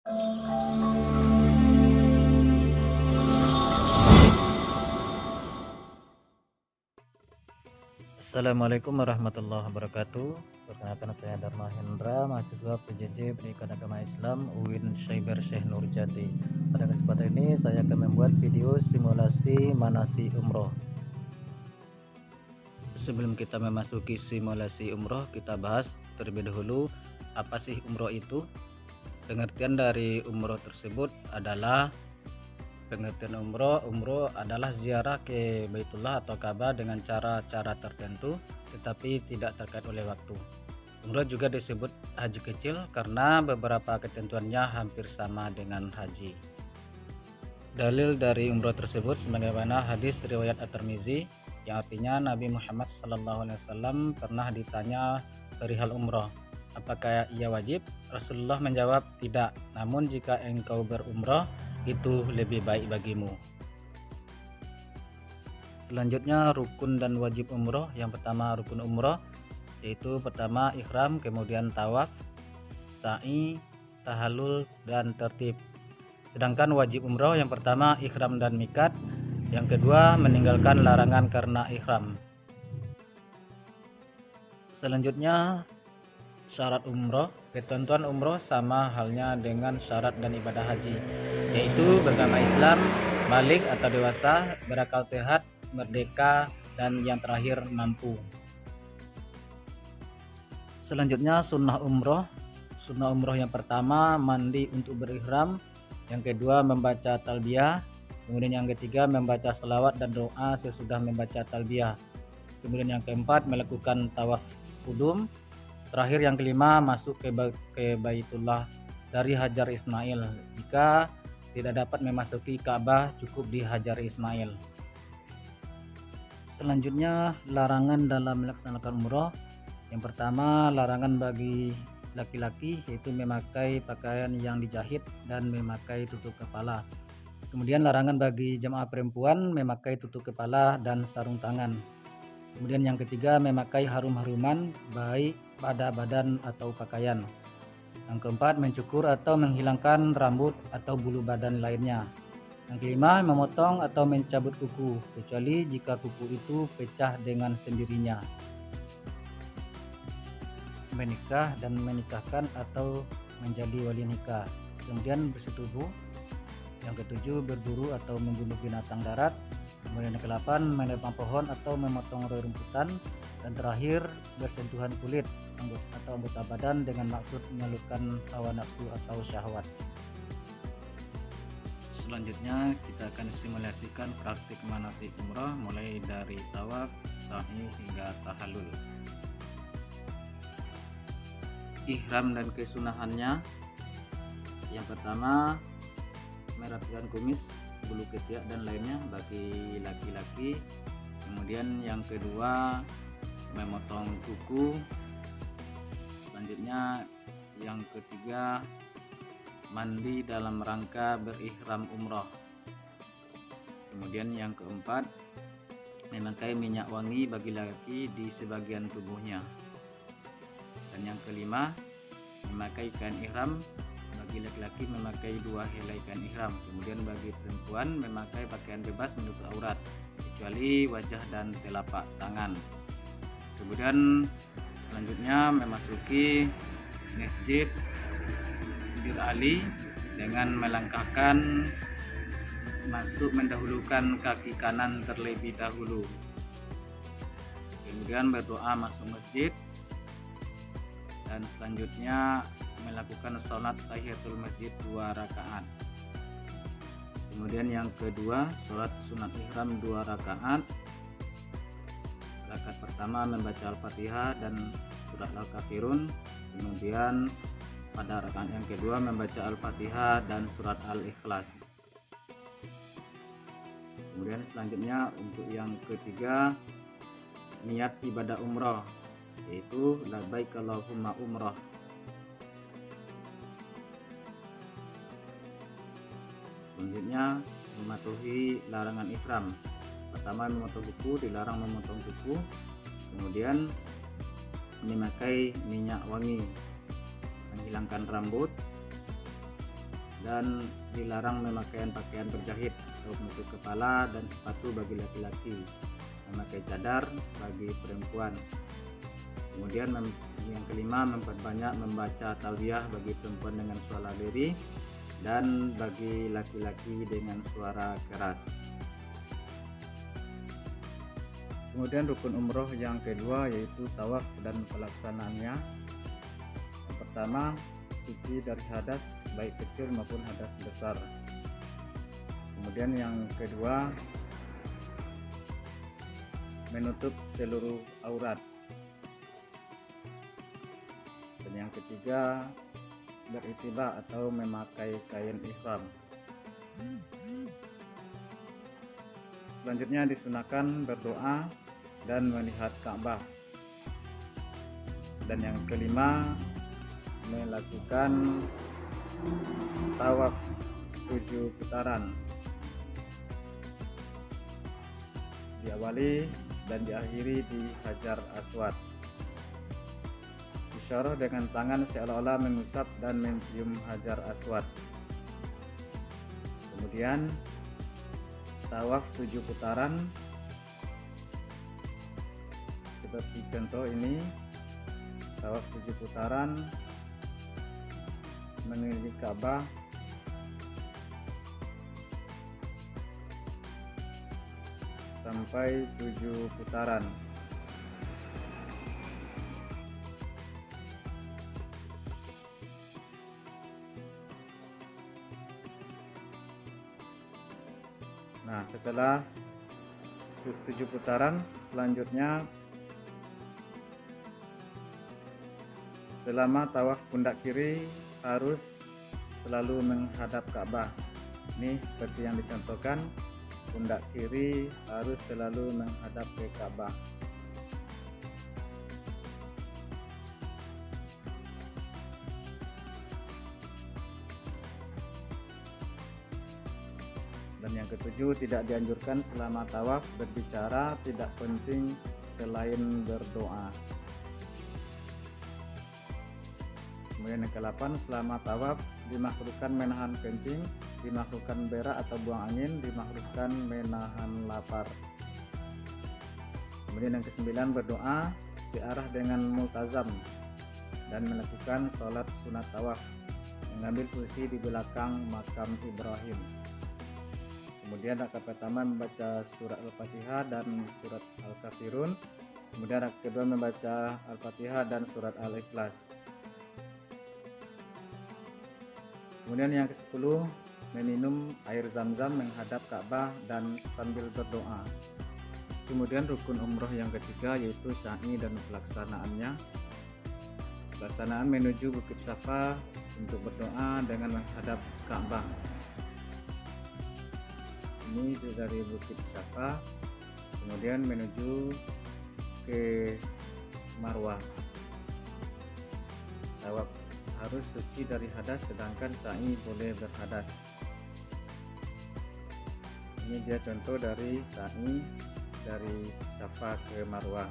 Assalamualaikum warahmatullahi wabarakatuh. Perkenalkan, saya Dharma Hendra, mahasiswa PJJ Pendidikan Agama Islam UIN Syaiber Syekh Nurjati. Pada kesempatan ini saya akan membuat video simulasi manasik umroh. Sebelum kita memasuki simulasi umroh, kita bahas terlebih dahulu apa sih umroh itu. Pengertian dari umroh tersebut adalah umroh adalah ziarah ke Baitullah atau Ka'bah dengan cara-cara tertentu tetapi tidak terkait oleh waktu. Umroh juga disebut haji kecil karena beberapa ketentuannya hampir sama dengan haji. Dalil dari umroh tersebut sebagaimana hadis riwayat At-Tirmizi yang artinya Nabi Muhammad SAW pernah ditanya perihal umroh, apakah ia wajib? Rasulullah menjawab, tidak, namun jika engkau berumroh itu lebih baik bagimu. Selanjutnya rukun dan wajib umroh. Yang pertama rukun umroh, yaitu pertama ihram, kemudian tawaf, sa'i, tahallul, dan tertib. Sedangkan wajib umroh yang pertama ihram dan mikat, yang kedua meninggalkan larangan karena ihram. Selanjutnya syarat umroh. Ketentuan umroh sama halnya dengan syarat dan ibadah haji, yaitu beragama Islam, balik atau dewasa, berakal sehat, merdeka, dan yang terakhir mampu. Selanjutnya sunnah umroh. Sunnah umroh yang pertama mandi untuk berihram, yang kedua membaca talbiyah, kemudian yang ketiga membaca selawat dan doa sesudah membaca talbiyah, kemudian yang keempat melakukan tawaf qudum, terakhir yang kelima masuk ke Baitullah dari Hajar Ismail. Jika tidak dapat memasuki Ka'bah cukup di Hajar Ismail. Selanjutnya larangan dalam melaksanakan umroh. Yang pertama larangan bagi laki-laki yaitu memakai pakaian yang dijahit dan memakai tutup kepala. Kemudian larangan bagi jamaah perempuan memakai tutup kepala dan sarung tangan. Kemudian yang ketiga memakai harum-haruman baik pada badan atau pakaian. Yang keempat mencukur atau menghilangkan rambut atau bulu badan lainnya. Yang kelima memotong atau mencabut kuku kecuali jika kuku itu pecah dengan sendirinya. Menikah dan menikahkan atau menjadi wali nikah. Kemudian bersetubuh. Yang ketujuh berburu atau membunuh binatang darat. Kemudian yang ke-8 menebang pohon atau memotong rerumputan, dan terakhir bersentuhan kulit atau anggota badan dengan maksud menyalurkan hawa nafsu atau syahwat. Selanjutnya kita akan simulasikan praktik manasik umrah mulai dari tawaf, sa'i hingga tahallul. Ihram dan kesunahannya. Yang pertama merapikan kumis, bulu ketiak dan lainnya bagi laki-laki. Kemudian yang kedua memotong kuku. Selanjutnya yang ketiga mandi dalam rangka berihram umroh. Kemudian yang keempat memakai minyak wangi bagi laki di sebagian tubuhnya. Dan yang kelima memakai kain ihram. Bagi laki-laki memakai 2 helai kain ihram. Kemudian bagi perempuan memakai pakaian bebas menutup aurat kecuali wajah dan telapak tangan. Kemudian selanjutnya memasuki Masjid Bir Ali dengan melangkahkan mendahulukan kaki kanan terlebih dahulu. Kemudian berdoa masuk masjid, dan selanjutnya melakukan sholat tahiyatul masjid 2 rakaat. Kemudian yang kedua sholat sunat ihram 2 rakaat. Rakaat pertama membaca Al-Fatihah dan surat Al-Kafirun. Kemudian pada rakaat yang kedua membaca Al-Fatihah dan surat Al-Ikhlas. Kemudian selanjutnya untuk yang ketiga niat ibadah umroh, yaitu labbaik Allahumma umroh. Selanjutnya mematuhi larangan ihram. Pertama memotong kuku, dilarang memotong kuku. Kemudian memakai minyak wangi, menghilangkan rambut. dan dilarang memakai pakaian berjahit atau penutup kepala dan sepatu bagi laki-laki, memakai cadar bagi perempuan. Kemudian yang kelima, memperbanyak membaca talbiyah bagi perempuan dengan suara lirih dan bagi laki-laki dengan suara keras. Kemudian rukun umroh yang kedua yaitu tawaf dan pelaksanaannya. Yang pertama, suci dari hadas baik kecil maupun hadas besar. Kemudian yang kedua, menutup seluruh aurat. Dan yang ketiga, beritiba atau memakai kain ihram. Selanjutnya disunahkan berdoa dan melihat Ka'bah. Dan yang kelima, melakukan tawaf 7 putaran, diawali dan diakhiri di Hajar Aswad. Isyarah dengan tangan seolah-olah mengusap dan mencium Hajar Aswad. Kemudian tawaf 7 putaran seperti contoh ini. Tawaf 7 putaran mengelilingi Ka'bah sampai 7 putaran. Nah, setelah 7 putaran, selanjutnya selama tawaf pundak kiri harus selalu menghadap Ka'bah. Ini seperti yang dicontohkan, pundak kiri harus selalu menghadap ke Ka'bah. Dan yang ketujuh, tidak dianjurkan selama tawaf berbicara, tidak penting selain berdoa. Kemudian yang ke-8, selama tawaf dimakruhkan menahan kencing, dimakruhkan berak atau buang angin, dimakruhkan menahan lapar. Kemudian yang ke-9, berdoa searah dengan multazam dan melakukan sholat sunat tawaf, mengambil posisi di belakang makam Ibrahim. Kemudian rakaat pertama membaca surat Al-Fatihah dan surat Al-Kafirun. Kemudian rakaat kedua membaca Al-Fatihah dan surat Al-Ikhlas. Kemudian yang ke-10, meminum air zam-zam menghadap Ka'bah dan sambil berdoa. Kemudian rukun umroh yang ketiga yaitu sya'i dan pelaksanaannya. Pelaksanaan menuju Bukit Syafa untuk berdoa dengan menghadap Ka'bah. Ini dari Bukit Syafa, kemudian menuju ke Marwah. Tawaf harus suci dari hadas, sedangkan sa'i boleh berhadas. Ini dia contoh dari sa'i dari Safa ke Marwah.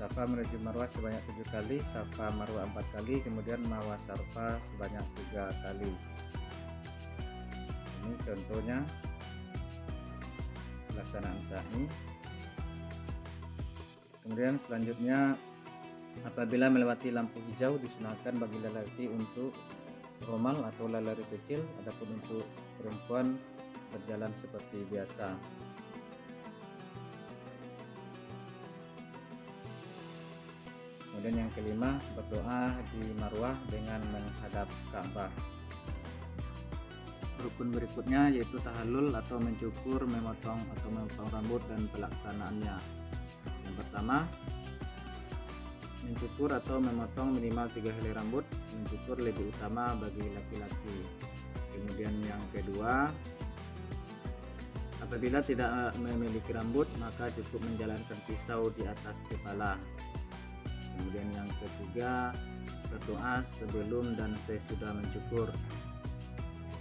Safa menuju Marwah sebanyak 7 kali, Safa Marwah 4 kali, kemudian Marwah Safa sebanyak 3 kali. Ini contohnya pelaksanaan sa'i. Kemudian selanjutnya, apabila melewati lampu hijau disunahkan bagi lelaki untuk romal atau lari kecil, adapun untuk perempuan berjalan seperti biasa. Kemudian yang kelima, berdoa di Marwah dengan menghadap Ka'bah. Rukun berikutnya yaitu tahallul atau mencukur, memotong rambut dan pelaksanaannya. Yang pertama, mencukur atau memotong minimal 3 helai rambut. Mencukur lebih utama bagi laki-laki. Kemudian yang kedua, apabila tidak memiliki rambut maka cukup menjalankan pisau di atas kepala. Kemudian yang ketiga, berdoa sebelum dan sesudah mencukur.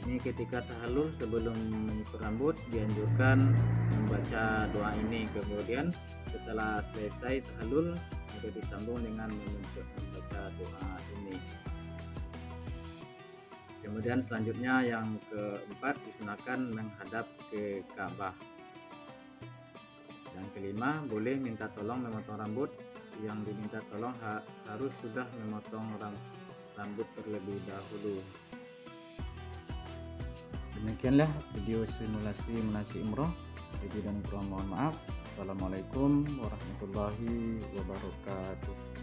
Ini ketika tahallul sebelum mencukur rambut dianjurkan membaca doa ini. Kemudian setelah selesai tahallul disambung dengan membaca doa ini. Kemudian selanjutnya yang keempat, disunahkan menghadap ke Ka'bah. Yang kelima, boleh minta tolong memotong rambut. Yang diminta tolong harus sudah memotong rambut terlebih dahulu. Demikianlah video simulasi manasik umroh. Lebih dan kurang mohon maaf. Assalamualaikum warahmatullahi wabarakatuh.